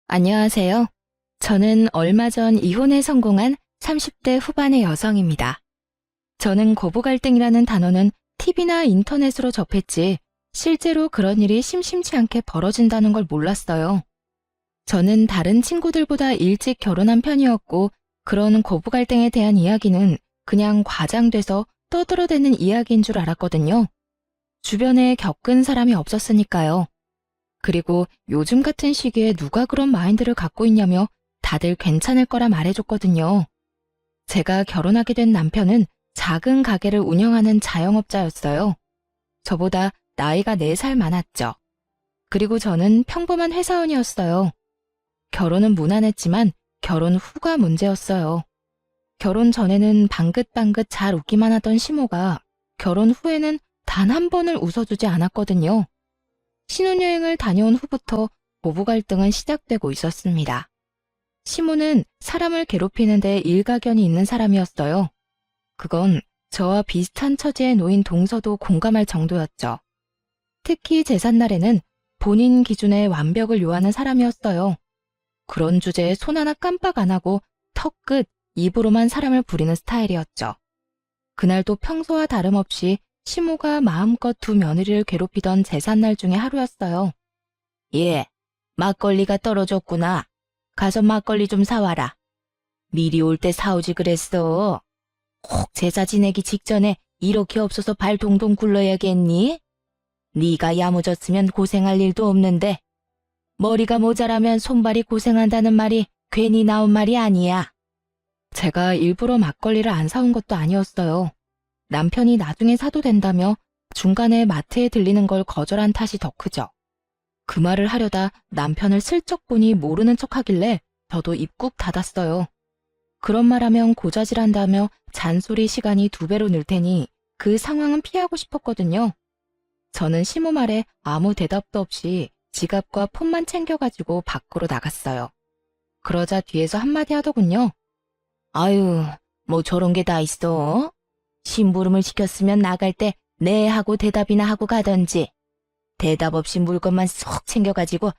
안녕하세요. 저는 얼마 전 이혼에 성공한 30대 후반의 여성입니다. 저는 고부 갈등이라는 단어는 TV나 인터넷으로 접했지 실제로 그런 일이 심심치 않게 벌어진다는 걸 몰랐어요. 저는 다른 친구들보다 일찍 결혼한 편이었고 그런 고부 갈등에 대한 이야기는 그냥 과장돼서 떠들어대는 이야기인 줄 알았거든요. 주변에 겪은 사람이 없었으니까요. 그리고 요즘 같은 시기에 누가 그런 마인드를 갖고 있냐며 다들 괜찮을 거라 말해줬거든요. 제가 결혼하게 된 남편은 작은 가게를 운영하는 자영업자였어요. 저보다 나이가 4살 많았죠. 그리고 저는 평범한 회사원이었어요. 결혼은 무난했지만 결혼 후가 문제였어요. 결혼 전에는 방긋방긋 잘 웃기만 하던 시모가 결혼 후에는 단 한 번을 웃어주지 않았거든요. 신혼여행을 다녀온 후부터 부부 갈등은 시작되고 있었습니다. 시모는 사람을 괴롭히는데 일가견이 있는 사람이었어요. 그건 저와 비슷한 처지에 놓인 동서도 공감할 정도였죠. 특히 제삿날에는 본인 기준의 완벽을 요하는 사람이었어요. 그런 주제에 손 하나 깜빡 안 하고 턱끝, 입으로만 사람을 부리는 스타일이었죠. 그날도 평소와 다름없이 시모가 마음껏 두 며느리를 괴롭히던 제삿날 중에 하루였어요. 예, 막걸리가 떨어졌구나. 가서 막걸리 좀 사와라. 미리 올 때 사오지 그랬어. 꼭 제사 지내기 직전에 이렇게 없어서 발 동동 굴러야겠니? 네가 야무졌으면 고생할 일도 없는데 머리가 모자라면 손발이 고생한다는 말이 괜히 나온 말이 아니야. 제가 일부러 막걸리를 안 사온 것도 아니었어요. 남편이 나중에 사도 된다며 중간에 마트에 들리는 걸 거절한 탓이 더 크죠. 그 말을 하려다 남편을 슬쩍 보니 모르는 척하길래 저도 입 꾹 닫았어요. 그런 말하면 고자질한다며 잔소리 시간이 2배로 늘 테니 그 상황은 피하고 싶었거든요. 저는 시모 말에 아무 대답도 없이 지갑과 폰만 챙겨가지고 밖으로 나갔어요. 그러자 뒤에서 한마디 하더군요. 아유, 뭐 저런 게 다 있어? 심부름을 시켰으면 나갈 때 네 하고 대답이나 하고 가던지. 대답 없이 물건만 쏙 챙겨가지고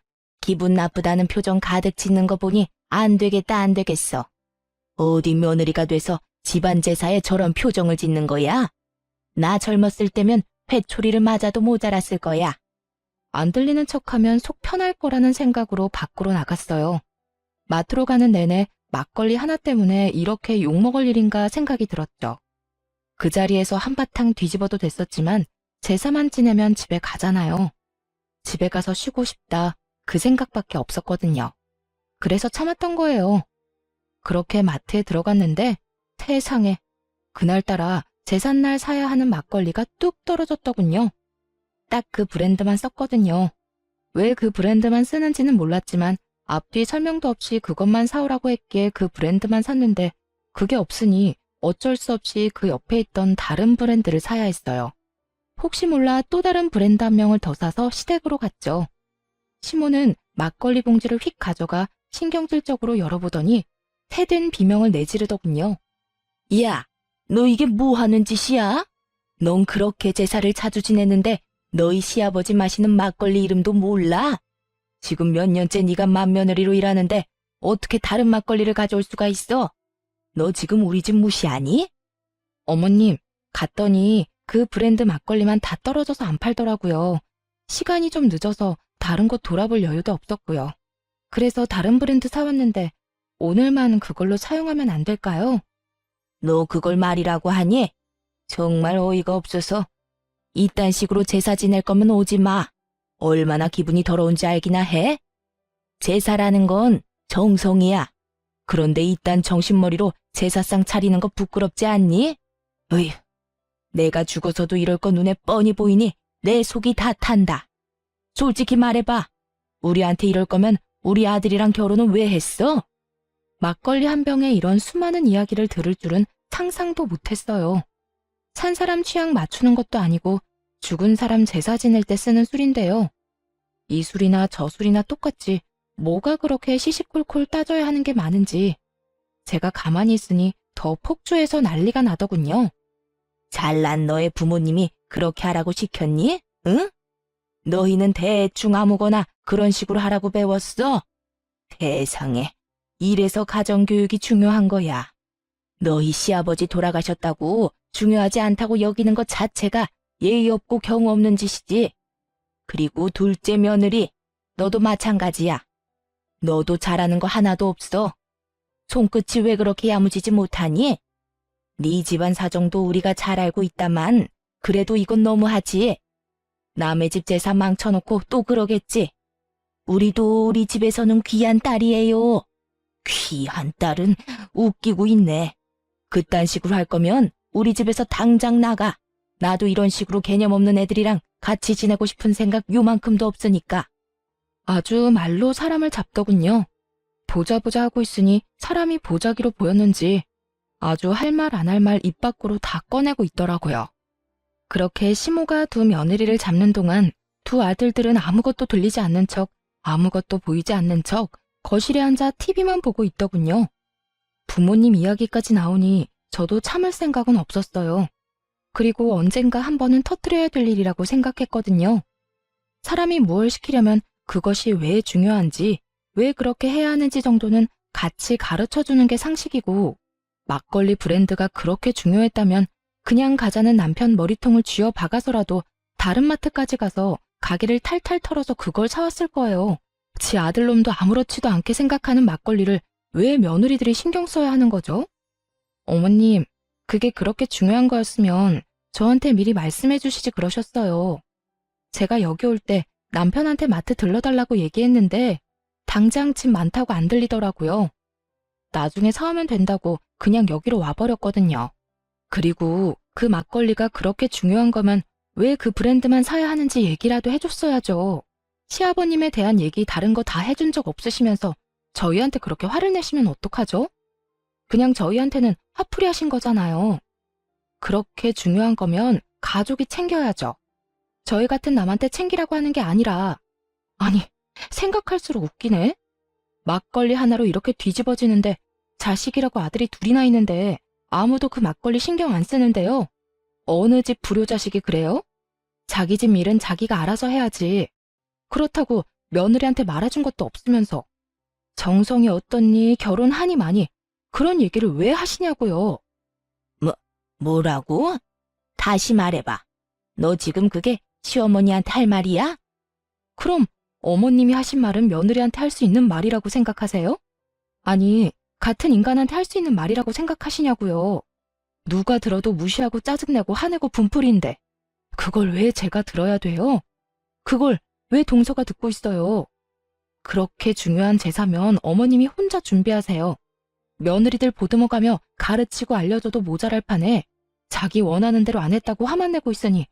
기분 나쁘다는 표정 가득 짓는 거 보니 안 되겠다 안 되겠어. 어디 며느리가 돼서 집안 제사에 저런 표정을 짓는 거야? 나 젊었을 때면 회초리를 맞아도 모자랐을 거야. 안 들리는 척하면 속 편할 거라는 생각으로 밖으로 나갔어요. 마트로 가는 내내 막걸리 하나 때문에 이렇게 욕먹을 일인가 생각이 들었죠. 그 자리에서 한바탕 뒤집어도 됐었지만 제사만 지내면 집에 가잖아요. 집에 가서 쉬고 싶다 그 생각밖에 없었거든요. 그래서 참았던 거예요. 그렇게 마트에 들어갔는데 세상에 그날따라 제삿날 사야 하는 막걸리가 뚝 떨어졌더군요. 딱 그 브랜드만 썼거든요. 왜 그 브랜드만 쓰는지는 몰랐지만 앞뒤 설명도 없이 그것만 사오라고 했기에 그 브랜드만 샀는데 그게 없으니 어쩔 수 없이 그 옆에 있던 다른 브랜드를 사야 했어요. 혹시 몰라 또 다른 브랜드 한 명을 더 사서 시댁으로 갔죠. 시모는 막걸리 봉지를 휙 가져가 신경질적으로 열어보더니 새된 비명을 내지르더군요. 야, 너 이게 뭐 하는 짓이야? 넌 그렇게 제사를 자주 지내는데 너희 시아버지 마시는 막걸리 이름도 몰라? 지금 몇 년째 네가 맏며느리로 일하는데 어떻게 다른 막걸리를 가져올 수가 있어? 너 지금 우리 집 무시하니? 어머님, 갔더니 그 브랜드 막걸리만 다 떨어져서 안 팔더라고요. 시간이 좀 늦어서 다른 곳 돌아볼 여유도 없었고요. 그래서 다른 브랜드 사왔는데 오늘만 그걸로 사용하면 안 될까요? 너 그걸 말이라고 하니? 정말 어이가 없어서. 이딴 식으로 제사 지낼 거면 오지 마. 얼마나 기분이 더러운지 알기나 해? 제사라는 건 정성이야. 그런데 이딴 정신머리로 제사상 차리는 거 부끄럽지 않니? 어휴, 내가 죽어서도 이럴 거 눈에 뻔히 보이니 내 속이 다 탄다. 솔직히 말해봐. 우리한테 이럴 거면 우리 아들이랑 결혼은 왜 했어? 막걸리 한 병에 이런 수많은 이야기를 들을 줄은 상상도 못했어요. 산 사람 취향 맞추는 것도 아니고 죽은 사람 제사 지낼 때 쓰는 술인데요. 이 술이나 저 술이나 똑같지 뭐가 그렇게 시시콜콜 따져야 하는 게 많은지 제가 가만히 있으니 더 폭주해서 난리가 나더군요. 잘난 너의 부모님이 그렇게 하라고 시켰니? 응? 너희는 대충 아무거나 그런 식으로 하라고 배웠어? 세상에, 이래서 가정교육이 중요한 거야. 너희 시아버지 돌아가셨다고 중요하지 않다고 여기는 것 자체가 예의 없고 경우 없는 짓이지. 그리고 둘째 며느리, 너도 마찬가지야. 너도 잘하는 거 하나도 없어. 손끝이 왜 그렇게 야무지지 못하니? 네 집안 사정도 우리가 잘 알고 있다만 그래도 이건 너무하지. 남의 집 재산 망쳐놓고 또 그러겠지. 우리도 우리 집에서는 귀한 딸이에요. 귀한 딸은 웃기고 있네. 그딴 식으로 할 거면 우리 집에서 당장 나가. 나도 이런 식으로 개념 없는 애들이랑 같이 지내고 싶은 생각 요만큼도 없으니까. 아주 말로 사람을 잡더군요. 보자 하고 있으니 사람이 보자기로 보였는지 아주 할 말 안 할 말 입 밖으로 다 꺼내고 있더라고요. 그렇게 시모가 두 며느리를 잡는 동안 두 아들들은 아무것도 들리지 않는 척, 아무것도 보이지 않는 척 거실에 앉아 TV만 보고 있더군요. 부모님 이야기까지 나오니 저도 참을 생각은 없었어요. 그리고 언젠가 한 번은 터뜨려야 될 일이라고 생각했거든요. 사람이 무엇을 시키려면 그것이 왜 중요한지, 왜 그렇게 해야 하는지 정도는 같이 가르쳐주는 게 상식이고, 막걸리 브랜드가 그렇게 중요했다면 그냥 가자는 남편 머리통을 쥐어 박아서라도 다른 마트까지 가서 가게를 탈탈 털어서 그걸 사왔을 거예요. 지 아들놈도 아무렇지도 않게 생각하는 막걸리를 왜 며느리들이 신경 써야 하는 거죠? 어머님, 그게 그렇게 중요한 거였으면 저한테 미리 말씀해 주시지 그러셨어요. 제가 여기 올 때 남편한테 마트 들러달라고 얘기했는데 당장 집 많다고 안 들리더라고요. 나중에 사오면 된다고 그냥 여기로 와버렸거든요. 그리고 그 막걸리가 그렇게 중요한 거면 왜 그 브랜드만 사야 하는지 얘기라도 해줬어야죠. 시아버님에 대한 얘기 다른 거 다 해준 적 없으시면서 저희한테 그렇게 화를 내시면 어떡하죠? 그냥 저희한테는 화풀이 하신 거잖아요. 그렇게 중요한 거면 가족이 챙겨야죠. 저희 같은 남한테 챙기라고 하는 게 아니라, 아니, 생각할수록 웃기네. 막걸리 하나로 이렇게 뒤집어지는데 자식이라고 아들이 둘이나 있는데 아무도 그 막걸리 신경 안 쓰는데요. 어느 집 불효자식이 그래요? 자기 집 일은 자기가 알아서 해야지. 그렇다고 며느리한테 말해준 것도 없으면서 정성이 어떻니, 결혼하니 마니 그런 얘기를 왜 하시냐고요. 뭐라고? 다시 말해봐. 너 지금 그게 시어머니한테 할 말이야? 그럼 어머님이 하신 말은 며느리한테 할 수 있는 말이라고 생각하세요? 아니, 같은 인간한테 할 수 있는 말이라고 생각하시냐고요. 누가 들어도 무시하고 짜증내고 화내고 분풀이인데 그걸 왜 제가 들어야 돼요? 그걸 왜 동서가 듣고 있어요? 그렇게 중요한 제사면 어머님이 혼자 준비하세요. 며느리들 보듬어가며 가르치고 알려줘도 모자랄 판에 자기 원하는 대로 안 했다고 화만 내고 있으니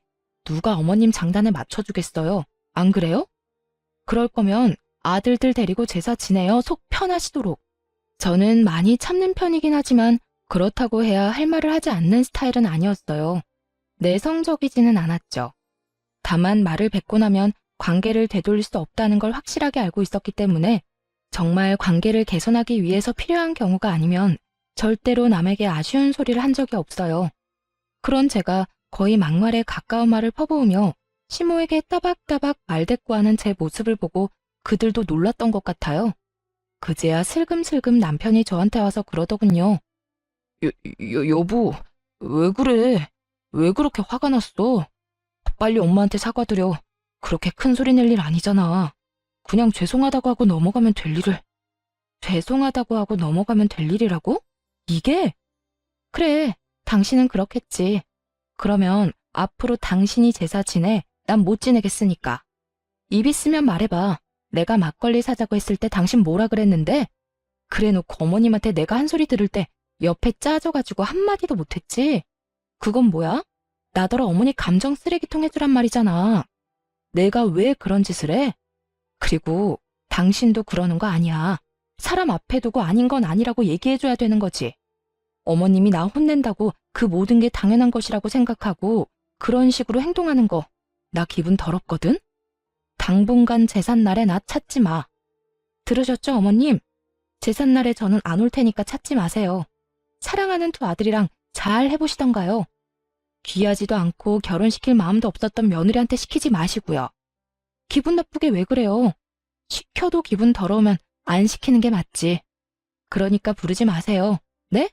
누가 어머님 장단에 맞춰주겠어요? 안 그래요? 그럴 거면 아들들 데리고 제사 지내어 속 편하시도록. 저는 많이 참는 편이긴 하지만 그렇다고 해야 할 말을 하지 않는 스타일은 아니었어요. 내성적이지는 않았죠. 다만 말을 뱉고 나면 관계를 되돌릴 수 없다는 걸 확실하게 알고 있었기 때문에 정말 관계를 개선하기 위해서 필요한 경우가 아니면 절대로 남에게 아쉬운 소리를 한 적이 없어요. 그런 제가 거의 막말에 가까운 말을 퍼부으며 시모에게 따박따박 말대꾸하는 제 모습을 보고 그들도 놀랐던 것 같아요. 그제야 슬금슬금 남편이 저한테 와서 그러더군요. 여보, 왜 그래? 왜 그렇게 화가 났어? 빨리 엄마한테 사과드려. 그렇게 큰 소리 낼 일 아니잖아. 그냥 죄송하다고 하고 넘어가면 될 일을. 죄송하다고 하고 넘어가면 될 일이라고? 이게? 그래, 당신은 그렇겠지. 그러면 앞으로 당신이 제사 지내, 난 못 지내겠으니까. 입 있으면 말해봐. 내가 막걸리 사자고 했을 때 당신 뭐라 그랬는데? 그래놓고 어머님한테 내가 한 소리 들을 때 옆에 짜져가지고 한마디도 못했지? 그건 뭐야? 나더러 어머니 감정 쓰레기통 해주란 말이잖아. 내가 왜 그런 짓을 해? 그리고 당신도 그러는 거 아니야. 사람 앞에 두고 아닌 건 아니라고 얘기해줘야 되는 거지. 어머님이 나 혼낸다고 그 모든 게 당연한 것이라고 생각하고 그런 식으로 행동하는 거 나 기분 더럽거든? 당분간 제삿날에 나 찾지 마. 들으셨죠, 어머님? 제삿날에 저는 안 올 테니까 찾지 마세요. 사랑하는 두 아들이랑 잘 해보시던가요. 귀하지도 않고 결혼시킬 마음도 없었던 며느리한테 시키지 마시고요. 기분 나쁘게 왜 그래요? 시켜도 기분 더러우면 안 시키는 게 맞지. 그러니까 부르지 마세요. 네?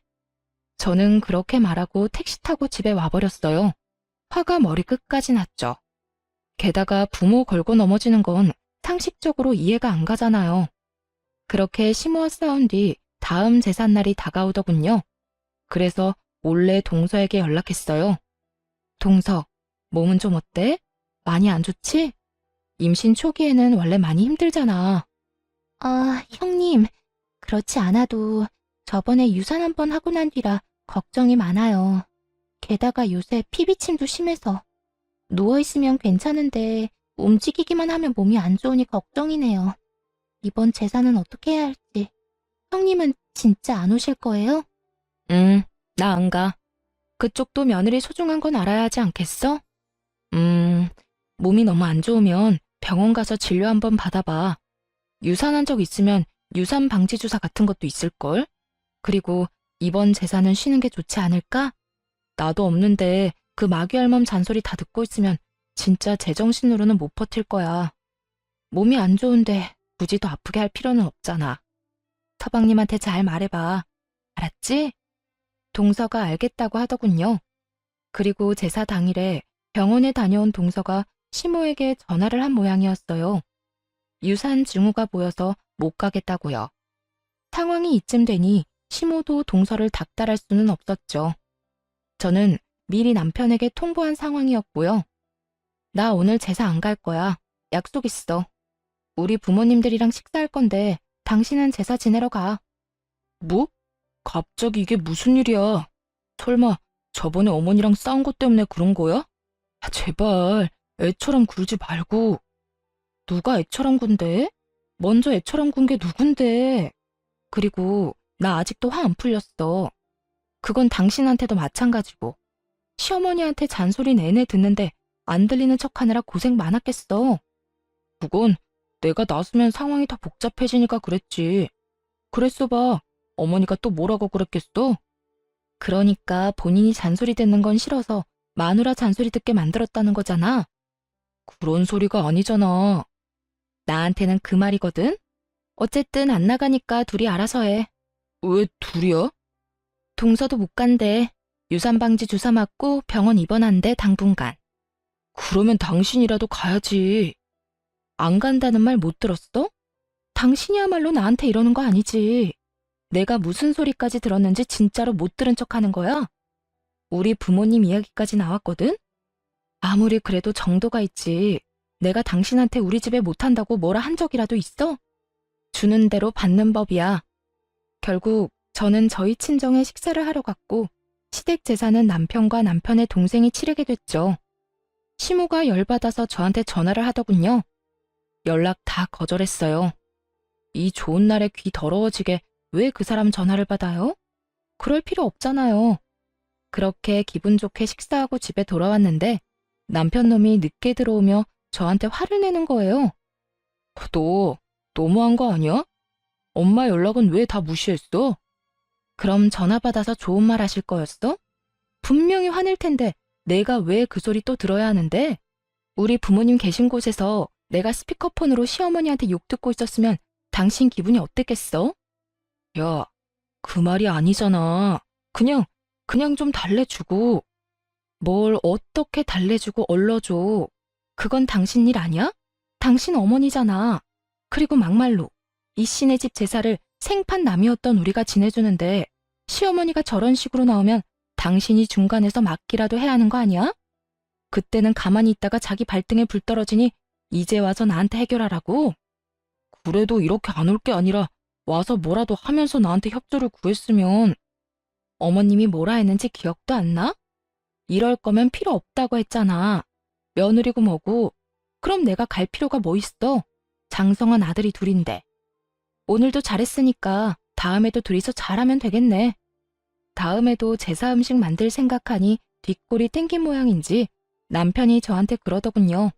저는 그렇게 말하고 택시 타고 집에 와버렸어요. 화가 머리끝까지 났죠. 게다가 부모 걸고 넘어지는 건 상식적으로 이해가 안 가잖아요. 그렇게 시모와 싸운 뒤 다음 제삿날이 다가오더군요. 그래서 몰래 동서에게 연락했어요. 동서, 몸은 좀 어때? 많이 안 좋지? 임신 초기에는 원래 많이 힘들잖아. 아, 형님, 그렇지 않아도 저번에 유산 한 번 하고 난 뒤라 걱정이 많아요. 게다가 요새 피비침도 심해서 누워있으면 괜찮은데 움직이기만 하면 몸이 안 좋으니 걱정이네요. 이번 제사는 어떻게 해야 할지. 형님은 진짜 안 오실 거예요? 나 안 가. 그쪽도 며느리 소중한 건 알아야 하지 않겠어? 몸이 너무 안 좋으면 병원 가서 진료 한번 받아봐. 유산한 적 있으면 유산 방지 주사 같은 것도 있을걸? 그리고 이번 제사는 쉬는 게 좋지 않을까? 나도 없는데 그 마귀알몸 잔소리 다 듣고 있으면 진짜 제정신으로는 못 버틸 거야. 몸이 안 좋은데 굳이 더 아프게 할 필요는 없잖아. 서방님한테 잘 말해봐. 알았지? 동서가 알겠다고 하더군요. 그리고 제사 당일에 병원에 다녀온 동서가 시모에게 전화를 한 모양이었어요. 유산 징후가 보여서 못 가겠다고요. 상황이 이쯤 되니 시모도 동서를 닥달할 수는 없었죠. 저는 미리 남편에게 통보한 상황이었고요. 나 오늘 제사 안 갈 거야. 약속 있어. 우리 부모님들이랑 식사할 건데 당신은 제사 지내러 가. 뭐? 갑자기 이게 무슨 일이야? 설마 저번에 어머니랑 싸운 것 때문에 그런 거야? 아, 제발 애처럼 굴지 말고. 누가 애처럼 군대? 먼저 애처럼 군 게 누군데? 그리고 나 아직도 화 안 풀렸어. 그건 당신한테도 마찬가지고. 시어머니한테 잔소리 내내 듣는데 안 들리는 척하느라 고생 많았겠어. 그건 내가 나서면 상황이 더 복잡해지니까 그랬지. 그랬어 봐. 어머니가 또 뭐라고 그랬겠어? 그러니까 본인이 잔소리 듣는 건 싫어서 마누라 잔소리 듣게 만들었다는 거잖아. 그런 소리가 아니잖아. 나한테는 그 말이거든? 어쨌든 안 나가니까 둘이 알아서 해. 왜 둘이야? 동서도 못 간대. 유산방지 주사 맞고 병원 입원한대 당분간. 그러면 당신이라도 가야지. 안 간다는 말 못 들었어? 당신이야말로 나한테 이러는 거 아니지. 내가 무슨 소리까지 들었는지 진짜로 못 들은 척하는 거야? 우리 부모님 이야기까지 나왔거든? 아무리 그래도 정도가 있지. 내가 당신한테 우리 집에 못한다고 뭐라 한 적이라도 있어? 주는 대로 받는 법이야. 결국 저는 저희 친정에 식사를 하러 갔고 시댁 제사는 남편과 남편의 동생이 치르게 됐죠. 시모가 열받아서 저한테 전화를 하더군요. 연락 다 거절했어요. 이 좋은 날에 귀 더러워지게 왜 그 사람 전화를 받아요? 그럴 필요 없잖아요. 그렇게 기분 좋게 식사하고 집에 돌아왔는데 남편 놈이 늦게 들어오며 저한테 화를 내는 거예요. 너 너무한 거 아니야? 엄마 연락은 왜 다 무시했어? 그럼 전화 받아서 좋은 말 하실 거였어? 분명히 화낼 텐데 내가 왜 그 소리 또 들어야 하는데? 우리 부모님 계신 곳에서 내가 스피커폰으로 시어머니한테 욕 듣고 있었으면 당신 기분이 어땠겠어? 야, 그 말이 아니잖아. 그냥 좀 달래주고. 뭘 어떻게 달래주고 얼러줘. 그건 당신 일 아니야? 당신 어머니잖아. 그리고 막말로 이 씨네 집 제사를 생판 남이었던 우리가 지내주는데 시어머니가 저런 식으로 나오면 당신이 중간에서 막기라도 해야 하는 거 아니야? 그때는 가만히 있다가 자기 발등에 불 떨어지니 이제 와서 나한테 해결하라고? 그래도 이렇게 안 올 게 아니라 와서 뭐라도 하면서 나한테 협조를 구했으면 어머님이 뭐라 했는지 기억도 안 나? 이럴 거면 필요 없다고 했잖아. 며느리고 뭐고. 그럼 내가 갈 필요가 뭐 있어? 장성한 아들이 둘인데. 오늘도 잘했으니까 다음에도 둘이서 잘하면 되겠네. 다음에도 제사 음식 만들 생각하니 뒷골이 땡긴 모양인지 남편이 저한테 그러더군요.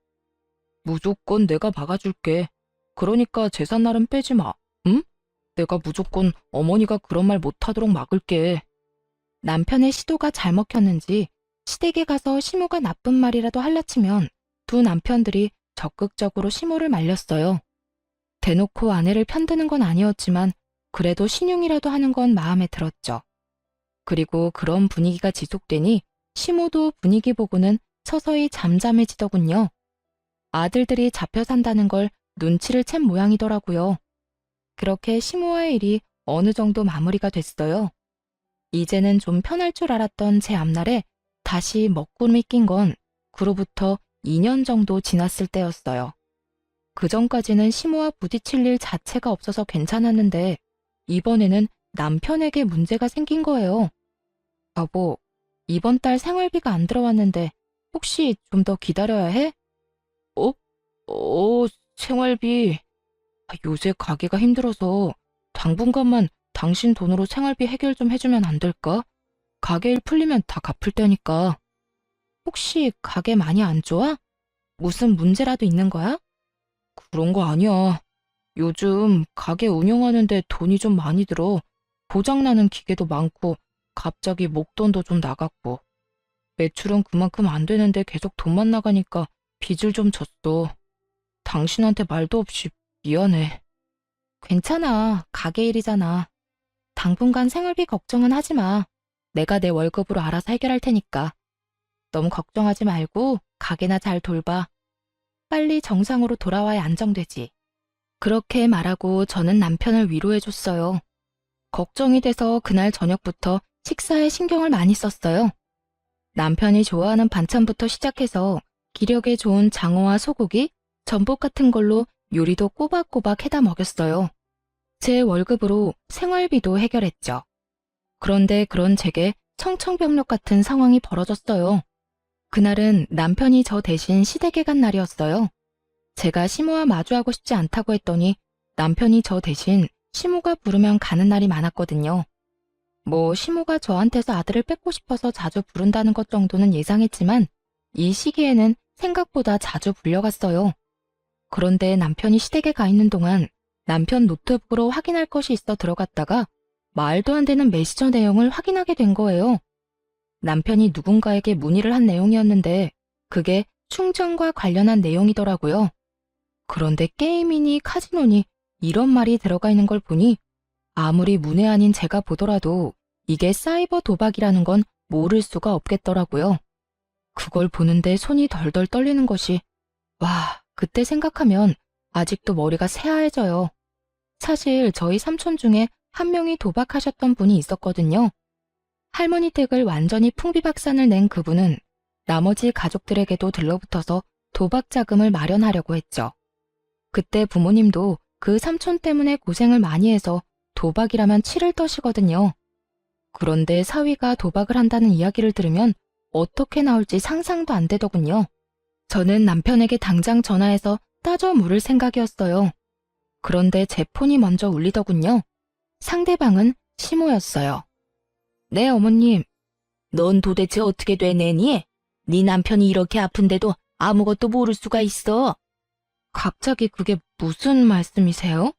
무조건 내가 막아줄게. 그러니까 제삿날은 빼지 마. 응? 내가 무조건 어머니가 그런 말 못하도록 막을게. 남편의 시도가 잘 먹혔는지 시댁에 가서 시모가 나쁜 말이라도 할라치면 두 남편들이 적극적으로 시모를 말렸어요. 대놓고 아내를 편드는 건 아니었지만 그래도 신용이라도 하는 건 마음에 들었죠. 그리고 그런 분위기가 지속되니 시모도 분위기 보고는 서서히 잠잠해지더군요. 아들들이 잡혀 산다는 걸 눈치를 챈 모양이더라고요. 그렇게 시모와의 일이 어느 정도 마무리가 됐어요. 이제는 좀 편할 줄 알았던 제 앞날에 다시 먹구름이 낀 건 그로부터 2년 정도 지났을 때였어요. 그 전까지는 시모와 부딪힐 일 자체가 없어서 괜찮았는데 이번에는 남편에게 문제가 생긴 거예요. 여보, 이번 달 생활비가 안 들어왔는데 혹시 좀 더 기다려야 해? 어? 생활비. 요새 가게가 힘들어서 당분간만 당신 돈으로 생활비 해결 좀 해주면 안 될까? 가게 일 풀리면 다 갚을 테니까. 혹시 가게 많이 안 좋아? 무슨 문제라도 있는 거야? 그런 거 아니야. 요즘 가게 운영하는데 돈이 좀 많이 들어. 고장나는 기계도 많고 갑자기 목돈도 좀 나갔고. 매출은 그만큼 안 되는데 계속 돈만 나가니까 빚을 좀 졌어. 당신한테 말도 없이 미안해. 괜찮아. 가게 일이잖아. 당분간 생활비 걱정은 하지 마. 내가 내 월급으로 알아서 해결할 테니까. 너무 걱정하지 말고 가게나 잘 돌봐. 빨리 정상으로 돌아와야 안정되지. 그렇게 말하고 저는 남편을 위로해줬어요. 걱정이 돼서 그날 저녁부터 식사에 신경을 많이 썼어요. 남편이 좋아하는 반찬부터 시작해서 기력에 좋은 장어와 소고기, 전복 같은 걸로 요리도 꼬박꼬박 해다 먹였어요. 제 월급으로 생활비도 해결했죠. 그런데 그런 제게 청천벽력 같은 상황이 벌어졌어요. 그날은 남편이 저 대신 시댁에 간 날이었어요. 제가 시모와 마주하고 싶지 않다고 했더니 남편이 저 대신 시모가 부르면 가는 날이 많았거든요. 뭐 시모가 저한테서 아들을 뺏고 싶어서 자주 부른다는 것 정도는 예상했지만 이 시기에는 생각보다 자주 불려갔어요. 그런데 남편이 시댁에 가 있는 동안 남편 노트북으로 확인할 것이 있어 들어갔다가 말도 안 되는 메시저 내용을 확인하게 된 거예요. 남편이 누군가에게 문의를 한 내용이었는데 그게 충전과 관련한 내용이더라고요. 그런데 게임이니 카지노니 이런 말이 들어가 있는 걸 보니 아무리 문외한인 제가 보더라도 이게 사이버 도박이라는 건 모를 수가 없겠더라고요. 그걸 보는데 손이 덜덜 떨리는 것이 그때 생각하면 아직도 머리가 새하얘져요. 사실 저희 삼촌 중에 한 명이 도박하셨던 분이 있었거든요. 할머니 댁을 완전히 풍비박산을 낸 그분은 나머지 가족들에게도 들러붙어서 도박 자금을 마련하려고 했죠. 그때 부모님도 그 삼촌 때문에 고생을 많이 해서 도박이라면 치를 떠시거든요. 그런데 사위가 도박을 한다는 이야기를 들으면 어떻게 나올지 상상도 안 되더군요. 저는 남편에게 당장 전화해서 따져 물을 생각이었어요. 그런데 제 폰이 먼저 울리더군요. 상대방은 시모였어요. 네, 어머님. 넌 도대체 어떻게 되내니? 네 남편이 이렇게 아픈데도 아무것도 모를 수가 있어. 갑자기 그게 무슨 말씀이세요?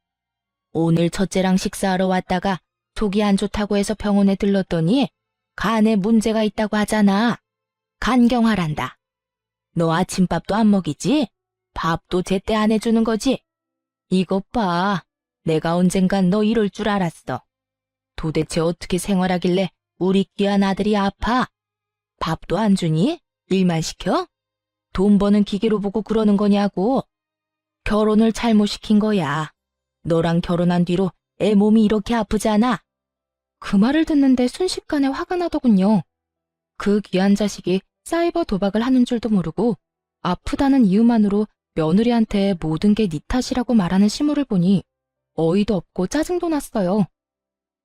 오늘 첫째랑 식사하러 왔다가 속이 안 좋다고 해서 병원에 들렀더니 간에 문제가 있다고 하잖아. 간경화란다. 너 아침밥도 안 먹이지? 밥도 제때 안 해주는 거지? 이것 봐. 내가 언젠간 너 이럴 줄 알았어. 도대체 어떻게 생활하길래 우리 귀한 아들이 아파? 밥도 안 주니? 일만 시켜? 돈 버는 기계로 보고 그러는 거냐고. 결혼을 잘못 시킨 거야. 너랑 결혼한 뒤로 애 몸이 이렇게 아프잖아. 그 말을 듣는데 순식간에 화가 나더군요. 그 귀한 자식이 사이버 도박을 하는 줄도 모르고 아프다는 이유만으로 며느리한테 모든 게 네 탓이라고 말하는 시모를 보니 어이도 없고 짜증도 났어요.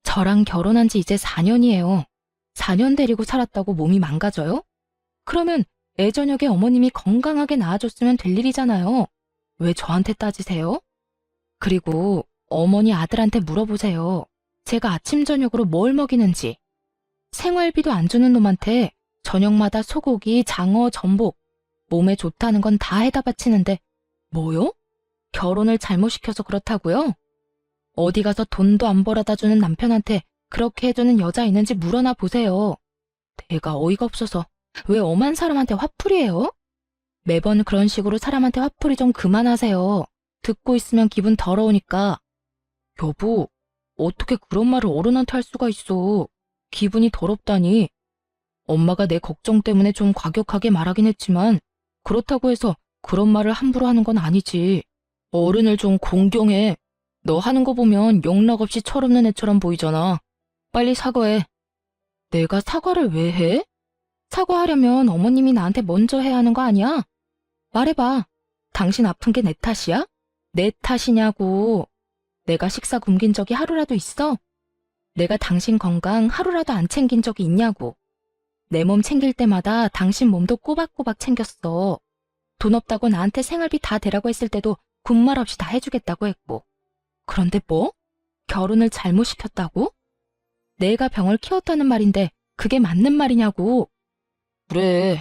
저랑 결혼한 지 이제 4년이에요. 4년 데리고 살았다고 몸이 망가져요? 그러면 애 저녁에 어머님이 건강하게 나아졌으면 될 일이잖아요. 왜 저한테 따지세요? 그리고 어머니 아들한테 물어보세요. 제가 아침 저녁으로 뭘 먹이는지. 생활비도 안 주는 놈한테 저녁마다 소고기, 장어, 전복, 몸에 좋다는 건 다 해다 바치는데 뭐요? 결혼을 잘못 시켜서 그렇다고요? 어디 가서 돈도 안 벌어다 주는 남편한테 그렇게 해주는 여자 있는지 물어나 보세요. 내가 어이가 없어서 왜 엄한 사람한테 화풀이해요? 매번 그런 식으로 사람한테 화풀이 좀 그만하세요. 듣고 있으면 기분 더러우니까. 여보, 어떻게 그런 말을 어른한테 할 수가 있어. 기분이 더럽다니. 엄마가 내 걱정 때문에 좀 과격하게 말하긴 했지만 그렇다고 해서 그런 말을 함부로 하는 건 아니지. 어른을 좀 공경해. 너 하는 거 보면 영락없이 철없는 애처럼 보이잖아. 빨리 사과해. 내가 사과를 왜 해? 사과하려면 어머님이 나한테 먼저 해야 하는 거 아니야? 말해봐. 당신 아픈 게 내 탓이야? 내 탓이냐고. 내가 식사 굶긴 적이 하루라도 있어? 내가 당신 건강 하루라도 안 챙긴 적이 있냐고. 내 몸 챙길 때마다 당신 몸도 꼬박꼬박 챙겼어. 돈 없다고 나한테 생활비 다 대라고 했을 때도 군말 없이 다 해주겠다고 했고. 그런데 뭐? 결혼을 잘못 시켰다고? 내가 병을 키웠다는 말인데 그게 맞는 말이냐고. 그래,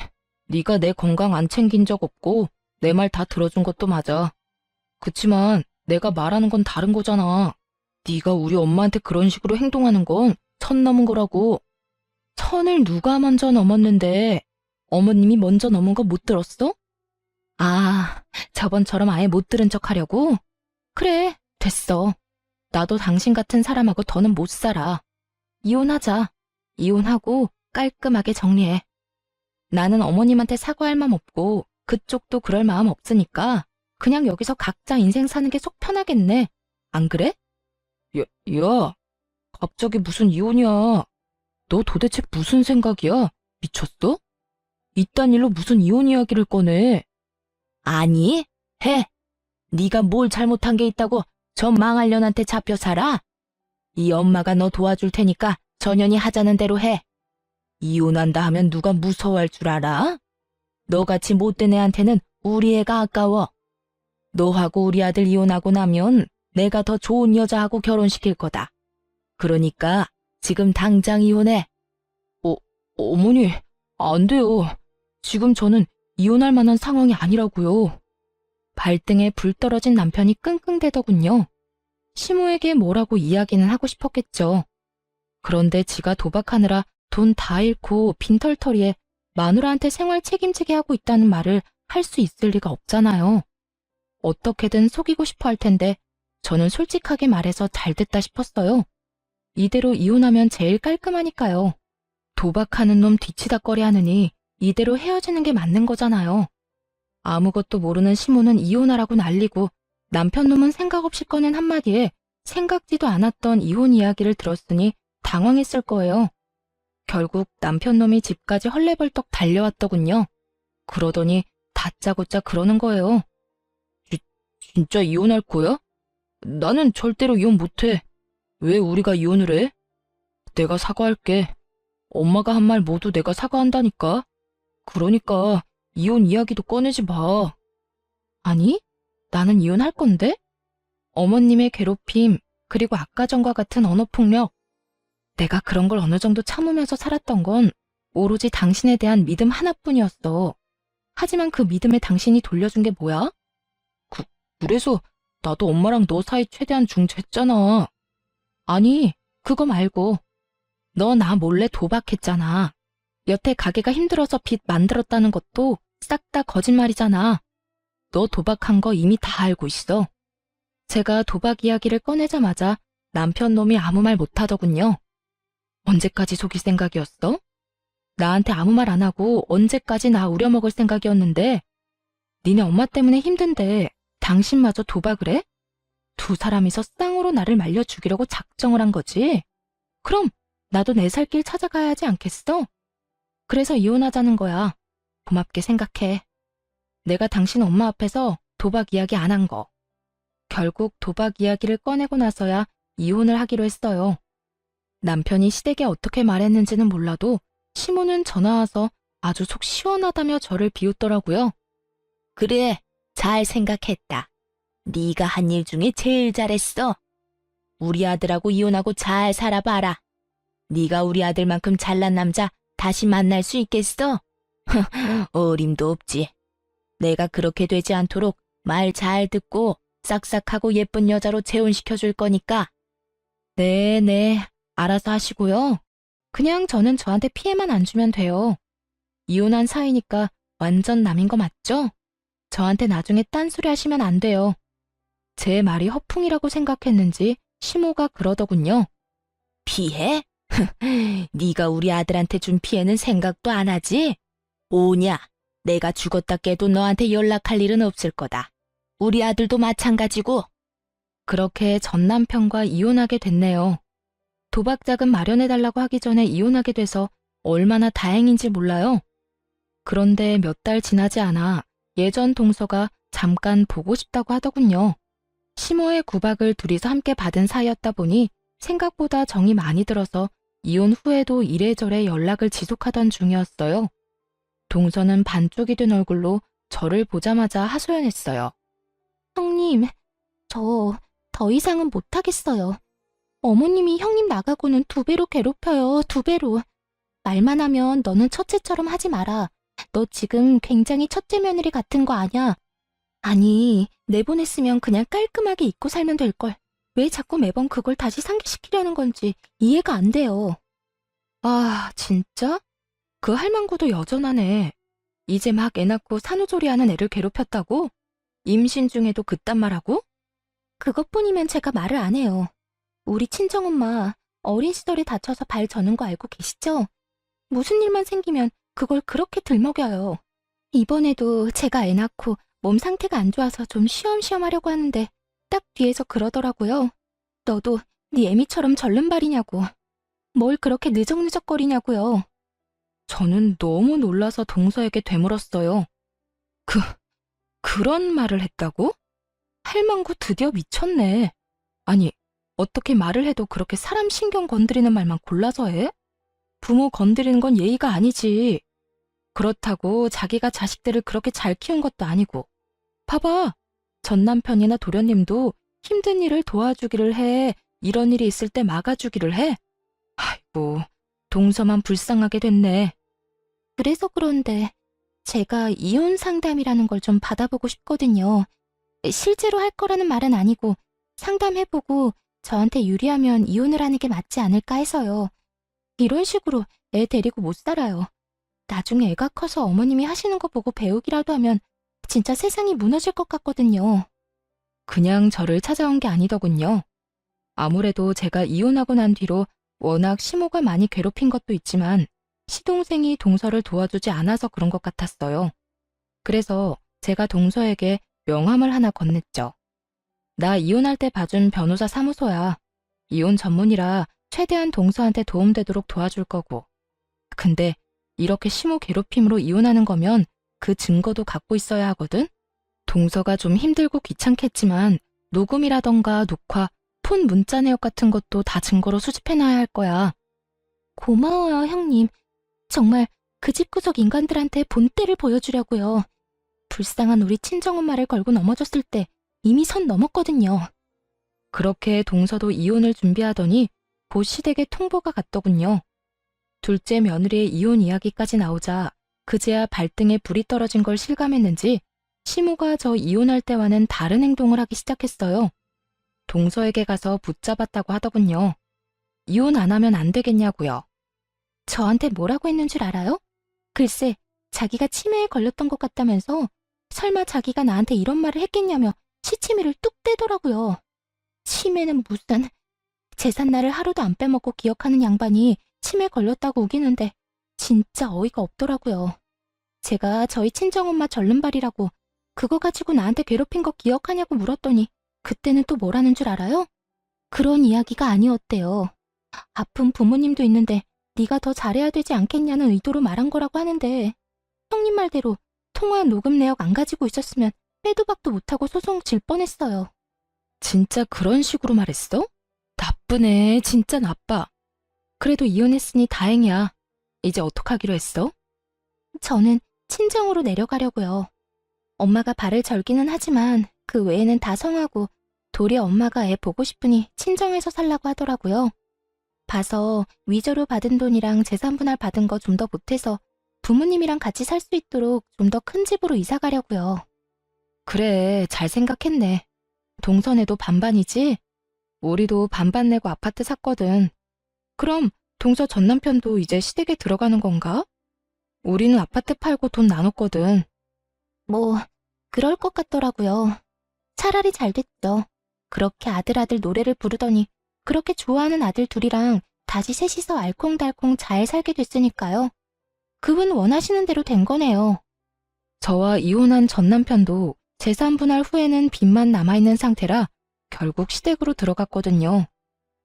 네가 내 건강 안 챙긴 적 없고 내 말 다 들어준 것도 맞아. 그치만 내가 말하는 건 다른 거잖아. 네가 우리 엄마한테 그런 식으로 행동하는 건 선 넘은 거라고. 선을 누가 먼저 넘었는데 어머님이 먼저 넘은 거 못 들었어? 아, 저번처럼 아예 못 들은 척 하려고? 그래, 됐어. 나도 당신 같은 사람하고 더는 못 살아. 이혼하자. 이혼하고 깔끔하게 정리해. 나는 어머님한테 사과할 마음 없고 그쪽도 그럴 마음 없으니까 그냥 여기서 각자 인생 사는 게 속 편하겠네. 안 그래? 야, 갑자기 무슨 이혼이야. 너 도대체 무슨 생각이야? 미쳤어? 이딴 일로 무슨 이혼 이야기를 꺼내? 아니, 해. 네가 뭘 잘못한 게 있다고 저 망할 년한테 잡혀 살아? 이 엄마가 너 도와줄 테니까 전연이 하자는 대로 해. 이혼한다 하면 누가 무서워할 줄 알아? 너같이 못된 애한테는 우리 애가 아까워. 너하고 우리 아들 이혼하고 나면 내가 더 좋은 여자하고 결혼시킬 거다. 그러니까 지금 당장 이혼해. 어머니, 안 돼요. 지금 저는 이혼할 만한 상황이 아니라고요. 발등에 불 떨어진 남편이 끙끙대더군요. 시모에게 뭐라고 이야기는 하고 싶었겠죠. 그런데 지가 도박하느라 돈 다 잃고 빈털터리에 마누라한테 생활 책임지게 하고 있다는 말을 할 수 있을 리가 없잖아요. 어떻게든 속이고 싶어 할 텐데 저는 솔직하게 말해서 잘 됐다 싶었어요. 이대로 이혼하면 제일 깔끔하니까요. 도박하는 놈 뒤치다꺼리 하느니 이대로 헤어지는 게 맞는 거잖아요. 아무것도 모르는 시모는 이혼하라고 난리고 남편 놈은 생각 없이 꺼낸 한마디에 생각지도 않았던 이혼 이야기를 들었으니 당황했을 거예요. 결국 남편 놈이 집까지 헐레벌떡 달려왔더군요. 그러더니 다짜고짜 그러는 거예요. 진짜 이혼할 거야? 나는 절대로 이혼 못해. 왜 우리가 이혼을 해? 내가 사과할게. 엄마가 한 말 모두 내가 사과한다니까. 그러니까 이혼 이야기도 꺼내지 마. 아니, 나는 이혼할 건데? 어머님의 괴롭힘, 그리고 아까 전과 같은 언어폭력. 내가 그런 걸 어느 정도 참으면서 살았던 건 오로지 당신에 대한 믿음 하나뿐이었어. 하지만 그 믿음에 당신이 돌려준 게 뭐야? 그래서 나도 엄마랑 너 사이 최대한 중재했잖아. 아니, 그거 말고 너 나 몰래 도박했잖아. 여태 가게가 힘들어서 빚 만들었다는 것도 싹 다 거짓말이잖아. 너 도박한 거 이미 다 알고 있어. 제가 도박 이야기를 꺼내자마자 남편 놈이 아무 말 못하더군요. 언제까지 속일 생각이었어? 나한테 아무 말 안 하고 언제까지 나 우려먹을 생각이었는데 니네 엄마 때문에 힘든데 당신마저 도박을 해? 두 사람이서 쌍으로 나를 말려 죽이려고 작정을 한 거지? 그럼 나도 내 살 길 찾아가야 하지 않겠어? 그래서 이혼하자는 거야. 고맙게 생각해. 내가 당신 엄마 앞에서 도박 이야기 안 한 거. 결국 도박 이야기를 꺼내고 나서야 이혼을 하기로 했어요. 남편이 시댁에 어떻게 말했는지는 몰라도 시모는 전화 와서 아주 속 시원하다며 저를 비웃더라고요. 그래, 잘 생각했다. 네가 한 일 중에 제일 잘했어. 우리 아들하고 이혼하고 잘 살아봐라. 네가 우리 아들만큼 잘난 남자 다시 만날 수 있겠어? 어림도 없지. 내가 그렇게 되지 않도록 말 잘 듣고 싹싹하고 예쁜 여자로 재혼시켜줄 거니까. 네, 알아서 하시고요. 그냥 저는 저한테 피해만 안 주면 돼요. 이혼한 사이니까 완전 남인 거 맞죠? 저한테 나중에 딴소리 하시면 안 돼요. 제 말이 허풍이라고 생각했는지 시모가 그러더군요. 피해? 네가 우리 아들한테 준 피해는 생각도 안 하지? 오냐, 내가 죽었다 깨도 너한테 연락할 일은 없을 거다. 우리 아들도 마찬가지고. 그렇게 전 남편과 이혼하게 됐네요. 도박 자금 마련해달라고 하기 전에 이혼하게 돼서 얼마나 다행인지 몰라요. 그런데 몇 달 지나지 않아 예전 동서가 잠깐 보고 싶다고 하더군요. 시모의 구박을 둘이서 함께 받은 사이였다 보니 생각보다 정이 많이 들어서 이혼 후에도 이래저래 연락을 지속하던 중이었어요. 동서는 반쪽이 된 얼굴로 저를 보자마자 하소연했어요. 형님, 저 더 이상은 못하겠어요. 어머님이 형님 나가고는 2배로 괴롭혀요, 2배로. 말만 하면 너는 첫째처럼 하지 마라. 너 지금 굉장히 첫째 며느리 같은 거 아냐? 아니, 내보냈으면 그냥 깔끔하게 잊고 살면 될걸. 왜 자꾸 매번 그걸 다시 상기시키려는 건지 이해가 안 돼요. 아, 진짜? 그 할망구도 여전하네. 이제 막 애 낳고 산후조리하는 애를 괴롭혔다고? 임신 중에도 그딴 말하고? 그것뿐이면 제가 말을 안 해요. 우리 친정엄마 어린 시절에 다쳐서 발 저는 거 알고 계시죠? 무슨 일만 생기면 그걸 그렇게 들먹여요. 이번에도 제가 애 낳고 몸 상태가 안 좋아서 좀 쉬엄쉬엄 하려고 하는데 딱 뒤에서 그러더라고요. 너도 네 애미처럼 절름발이냐고. 뭘 그렇게 느적느적거리냐고요. 저는 너무 놀라서 동서에게 되물었어요. 그런 말을 했다고? 할망구 드디어 미쳤네. 아니, 어떻게 말을 해도 그렇게 사람 신경 건드리는 말만 골라서 해? 부모 건드리는 건 예의가 아니지. 그렇다고 자기가 자식들을 그렇게 잘 키운 것도 아니고. 봐봐, 전 남편이나 도련님도 힘든 일을 도와주기를 해. 이런 일이 있을 때 막아주기를 해. 아이고, 동서만 불쌍하게 됐네. 그래서 그런데 제가 이혼 상담이라는 걸 좀 받아보고 싶거든요. 실제로 할 거라는 말은 아니고 상담해보고 저한테 유리하면 이혼을 하는 게 맞지 않을까 해서요. 이런 식으로 애 데리고 못 살아요. 나중에 애가 커서 어머님이 하시는 거 보고 배우기라도 하면 진짜 세상이 무너질 것 같거든요. 그냥 저를 찾아온 게 아니더군요. 아무래도 제가 이혼하고 난 뒤로 워낙 시모가 많이 괴롭힌 것도 있지만 시동생이 동서를 도와주지 않아서 그런 것 같았어요. 그래서 제가 동서에게 명함을 하나 건넸죠. 나 이혼할 때 봐준 변호사 사무소야. 이혼 전문이라 최대한 동서한테 도움되도록 도와줄 거고. 근데 이렇게 시모 괴롭힘으로 이혼하는 거면 그 증거도 갖고 있어야 하거든? 동서가 좀 힘들고 귀찮겠지만 녹음이라던가 녹화, 폰 문자 내역 같은 것도 다 증거로 수집해놔야 할 거야. 고마워요, 형님. 정말 그 집구석 인간들한테 본때를 보여주려고요. 불쌍한 우리 친정엄마를 걸고 넘어졌을 때 이미 선 넘었거든요. 그렇게 동서도 이혼을 준비하더니 곧 시댁에 통보가 갔더군요. 둘째 며느리의 이혼 이야기까지 나오자 그제야 발등에 불이 떨어진 걸 실감했는지 시모가 저 이혼할 때와는 다른 행동을 하기 시작했어요. 동서에게 가서 붙잡았다고 하더군요. 이혼 안 하면 안 되겠냐고요. 저한테 뭐라고 했는 줄 알아요? 글쎄, 자기가 치매에 걸렸던 것 같다면서 설마 자기가 나한테 이런 말을 했겠냐며 시치미를 뚝 떼더라고요. 치매는 무슨... 제삿날을 하루도 안 빼먹고 기억하는 양반이 치매 걸렸다고 우기는데 진짜 어이가 없더라고요. 제가 저희 친정엄마 절름발이라고 그거 가지고 나한테 괴롭힌 거 기억하냐고 물었더니 그때는 또 뭐라는 줄 알아요? 그런 이야기가 아니었대요. 아픈 부모님도 있는데 네가 더 잘해야 되지 않겠냐는 의도로 말한 거라고 하는데 형님 말대로 통화 녹음 내역 안 가지고 있었으면 빼도 박도 못하고 소송 질 뻔했어요. 진짜 그런 식으로 말했어? 나쁘네, 진짜 나빠. 그래도 이혼했으니 다행이야. 이제 어떡하기로 했어? 저는 친정으로 내려가려고요. 엄마가 발을 절기는 하지만 그 외에는 다 성하고 도리어 엄마가 애 보고 싶으니 친정에서 살라고 하더라고요. 봐서 위조로 받은 돈이랑 재산 분할 받은 거 좀 더 보태서 부모님이랑 같이 살 수 있도록 좀 더 큰 집으로 이사 가려고요. 그래, 잘 생각했네. 동선에도 반반이지? 우리도 반반 내고 아파트 샀거든. 그럼 동서 전 남편도 이제 시댁에 들어가는 건가? 우리는 아파트 팔고 돈 나눴거든. 뭐 그럴 것 같더라고요. 차라리 잘 됐어. 그렇게 아들 노래를 부르더니 그렇게 좋아하는 아들 둘이랑 다시 셋이서 알콩달콩 잘 살게 됐으니까요. 그분 원하시는 대로 된 거네요. 저와 이혼한 전 남편도 재산 분할 후에는 빚만 남아있는 상태라 결국 시댁으로 들어갔거든요.